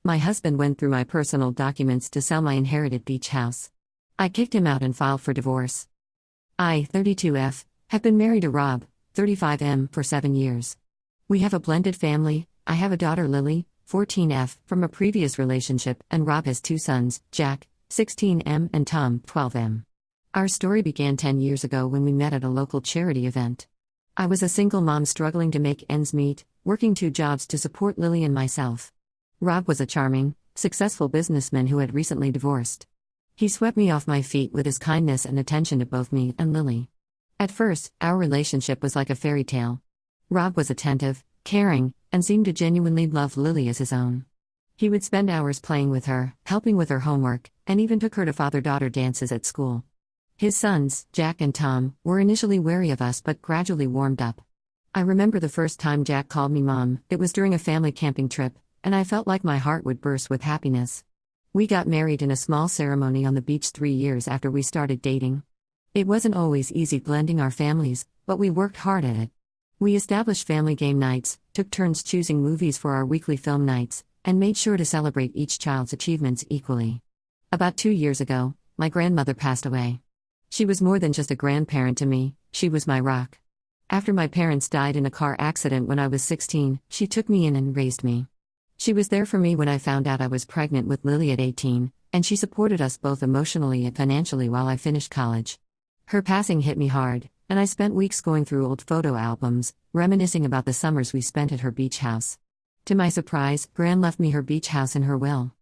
My husband went through my personal documents to sell my inherited beach house. I kicked him out and filed for divorce. I, 32F, have been married to Rob, 35M, for 7 years. We have a blended family. I have a daughter, Lily, 14F, from a previous relationship, and Rob has 2 sons, Jack, 16M, and Tom, 12M. Our story began 10 years ago when we met at a local charity event. I was a single mom struggling to make ends meet, working 2 jobs to support Lily and myself. Rob was a charming, successful businessman who had recently divorced. He swept me off my feet with his kindness and attention to both me and Lily. At first, our relationship was like a fairy tale. Rob was attentive, caring, and seemed to genuinely love Lily as his own. He would spend hours playing with her, helping with her homework, and even took her to father-daughter dances at school. His sons, Jack and Tom, were initially wary of us but gradually warmed up. I remember the first time Jack called me Mom. It was during a family camping trip, and I felt like my heart would burst with happiness. We got married in a small ceremony on the beach 3 years after we started dating. It wasn't always easy blending our families, but we worked hard at it. We established family game nights, took turns choosing movies for our weekly film nights, and made sure to celebrate each child's achievements equally. About 2 years ago, my grandmother passed away. She was more than just a grandparent to me, she was my rock. After my parents died in a car accident when I was 16, she took me in and raised me. She was there for me when I found out I was pregnant with Lily at 18, and she supported us both emotionally and financially while I finished college. Her passing hit me hard, and I spent weeks going through old photo albums, reminiscing about the summers we spent at her beach house. To my surprise, Gran left me her beach house in her will.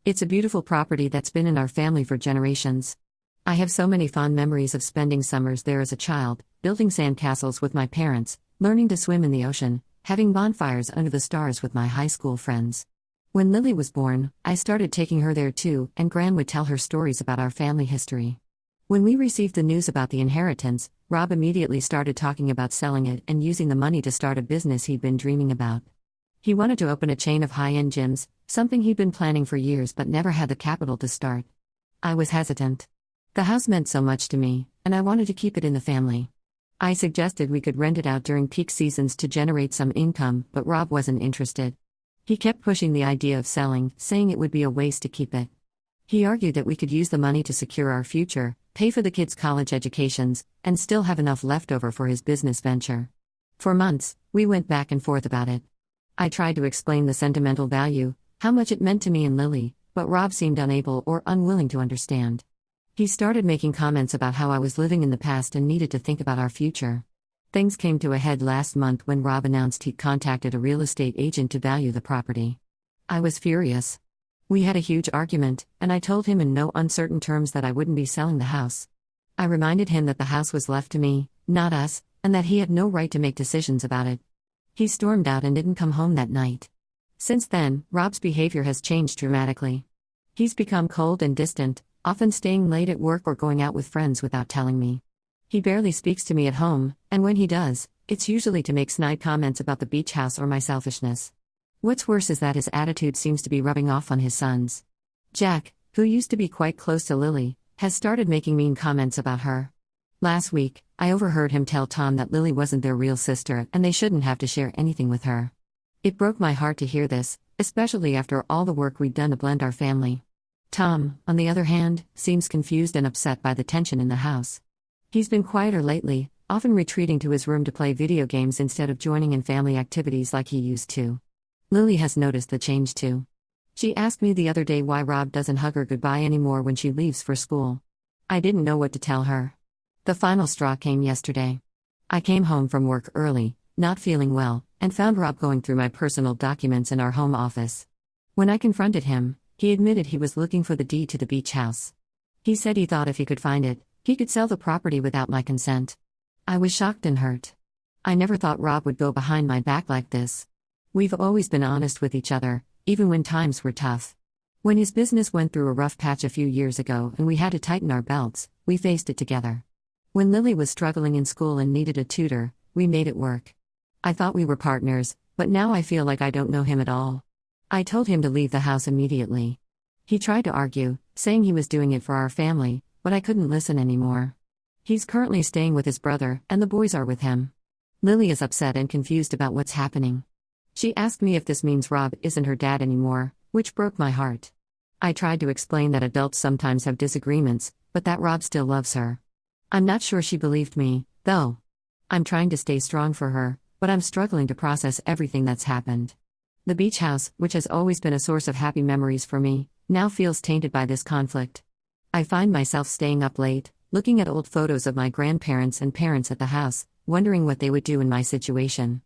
It's a beautiful property that's been in our family for generations. I have so many fond memories of spending summers there as a child, building sandcastles with my parents, learning to swim in the ocean, having bonfires under the stars with my high school friends. When Lily was born, I started taking her there too, and Gran would tell her stories about our family history. When we received the news about the inheritance, Rob immediately started talking about selling it and using the money to start a business he'd been dreaming about. He wanted to open a chain of high-end gyms, something he'd been planning for years but never had the capital to start. I was hesitant. The house meant so much to me, and I wanted to keep it in the family. I suggested we could rent it out during peak seasons to generate some income, but Rob wasn't interested. He kept pushing the idea of selling, saying it would be a waste to keep it. He argued that we could use the money to secure our future, pay for the kids' college educations, and still have enough left over for his business venture. For months, we went back and forth about it. I tried to explain the sentimental value, how much it meant to me and Lily, but Rob seemed unable or unwilling to understand. He started making comments about how I was living in the past and needed to think about our future. Things came to a head last month when Rob announced he'd contacted a real estate agent to value the property. I was furious. We had a huge argument, and I told him in no uncertain terms that I wouldn't be selling the house. I reminded him that the house was left to me, not us, and that he had no right to make decisions about it. He stormed out and didn't come home that night. Since then, Rob's behavior has changed dramatically. He's become cold and distant, often staying late at work or going out with friends without telling me. He barely speaks to me at home, and when he does, it's usually to make snide comments about the beach house or my selfishness. What's worse is that his attitude seems to be rubbing off on his sons. Jack, who used to be quite close to Lily, has started making mean comments about her. Last week, I overheard him tell Tom that Lily wasn't their real sister and they shouldn't have to share anything with her. It broke my heart to hear this, especially after all the work we'd done to blend our family. Tom, on the other hand, seems confused and upset by the tension in the house. He's been quieter lately, often retreating to his room to play video games instead of joining in family activities like he used to. Lily has noticed the change too. She asked me the other day why Rob doesn't hug her goodbye anymore when she leaves for school. I didn't know what to tell her. The final straw came yesterday. I came home from work early, not feeling well, and found Rob going through my personal documents in our home office. When I confronted him, he admitted he was looking for the deed to the beach house. He said he thought if he could find it, he could sell the property without my consent. I was shocked and hurt. I never thought Rob would go behind my back like this. We've always been honest with each other, even when times were tough. When his business went through a rough patch a few years ago and we had to tighten our belts, we faced it together. When Lily was struggling in school and needed a tutor, we made it work. I thought we were partners, but now I feel like I don't know him at all. I told him to leave the house immediately. He tried to argue, saying he was doing it for our family, but I couldn't listen anymore. He's currently staying with his brother, and the boys are with him. Lily is upset and confused about what's happening. She asked me if this means Rob isn't her dad anymore, which broke my heart. I tried to explain that adults sometimes have disagreements, but that Rob still loves her. I'm not sure she believed me, though. I'm trying to stay strong for her, but I'm struggling to process everything that's happened. The beach house, which has always been a source of happy memories for me, now feels tainted by this conflict. I find myself staying up late, looking at old photos of my grandparents and parents at the house, wondering what they would do in my situation.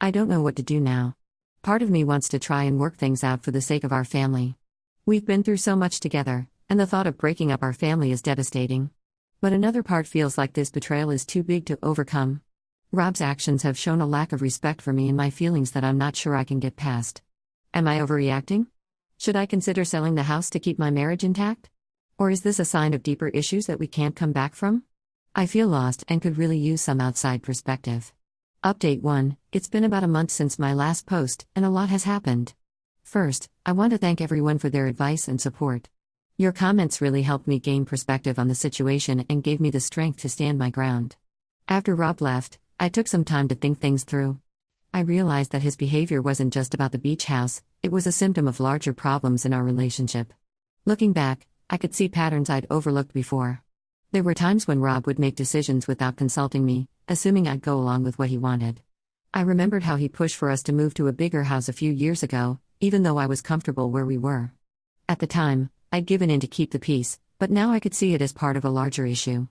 I don't know what to do now. Part of me wants to try and work things out for the sake of our family. We've been through so much together, and the thought of breaking up our family is devastating. But another part feels like this betrayal is too big to overcome. Rob's actions have shown a lack of respect for me and my feelings that I'm not sure I can get past. Am I overreacting? Should I consider selling the house to keep my marriage intact? Or is this a sign of deeper issues that we can't come back from? I feel lost and could really use some outside perspective. Update 1: It's been about a month since my last post, and a lot has happened. First, I want to thank everyone for their advice and support. Your comments really helped me gain perspective on the situation and gave me the strength to stand my ground. After Rob left, I took some time to think things through. I realized that his behavior wasn't just about the beach house, it was a symptom of larger problems in our relationship. Looking back, I could see patterns I'd overlooked before. There were times when Rob would make decisions without consulting me, assuming I'd go along with what he wanted. I remembered how he pushed for us to move to a bigger house a few years ago, even though I was comfortable where we were. At the time, I'd given in to keep the peace, but now I could see it as part of a larger issue.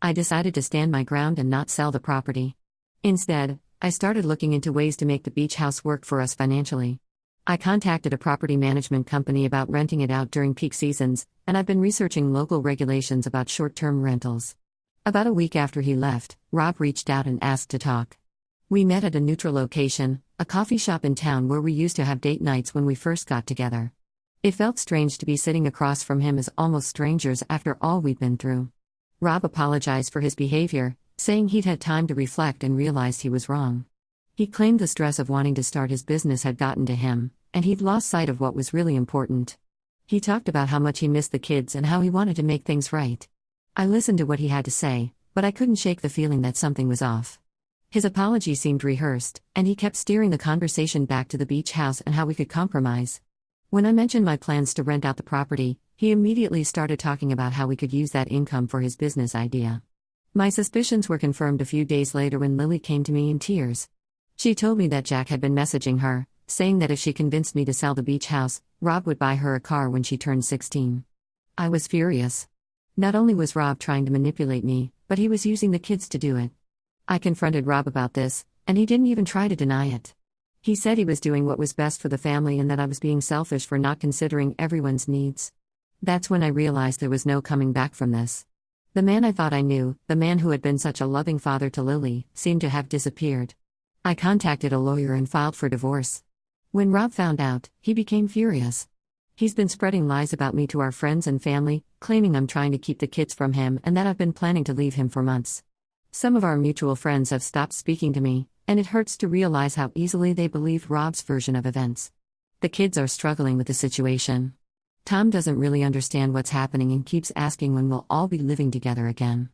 I decided to stand my ground and not sell the property. Instead, I started looking into ways to make the beach house work for us financially. I contacted a property management company about renting it out during peak seasons, and I've been researching local regulations about short-term rentals. About a week after he left, Rob reached out and asked to talk. We met at a neutral location, a coffee shop in town where we used to have date nights when we first got together. It felt strange to be sitting across from him as almost strangers after all we'd been through. Rob apologized for his behavior, saying he'd had time to reflect and realized he was wrong. He claimed the stress of wanting to start his business had gotten to him, and he'd lost sight of what was really important. He talked about how much he missed the kids and how he wanted to make things right. I listened to what he had to say, but I couldn't shake the feeling that something was off. His apology seemed rehearsed, and he kept steering the conversation back to the beach house and how we could compromise. When I mentioned my plans to rent out the property, he immediately started talking about how we could use that income for his business idea. My suspicions were confirmed a few days later when Lily came to me in tears. She told me that Jack had been messaging her, saying that if she convinced me to sell the beach house, Rob would buy her a car when she turned 16. I was furious. Not only was Rob trying to manipulate me, but he was using the kids to do it. I confronted Rob about this, and he didn't even try to deny it. He said he was doing what was best for the family and that I was being selfish for not considering everyone's needs. That's when I realized there was no coming back from this. The man I thought I knew, the man who had been such a loving father to Lily, seemed to have disappeared. I contacted a lawyer and filed for divorce. When Rob found out, he became furious. He's been spreading lies about me to our friends and family, claiming I'm trying to keep the kids from him and that I've been planning to leave him for months. Some of our mutual friends have stopped speaking to me, and it hurts to realize how easily they believed Rob's version of events. The kids are struggling with the situation. Tom doesn't really understand what's happening and keeps asking when we'll all be living together again.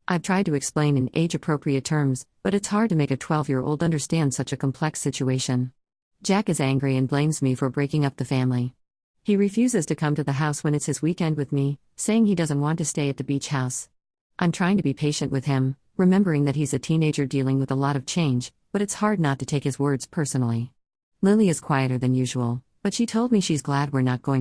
I've tried to explain in age-appropriate terms, but it's hard to make a 12-year-old understand such a complex situation. Jack is angry and blames me for breaking up the family. He refuses to come to the house when it's his weekend with me, saying he doesn't want to stay at the beach house. I'm trying to be patient with him, remembering that he's a teenager dealing with a lot of change, but it's hard not to take his words personally. Lily is quieter than usual, but she told me she's glad we're not going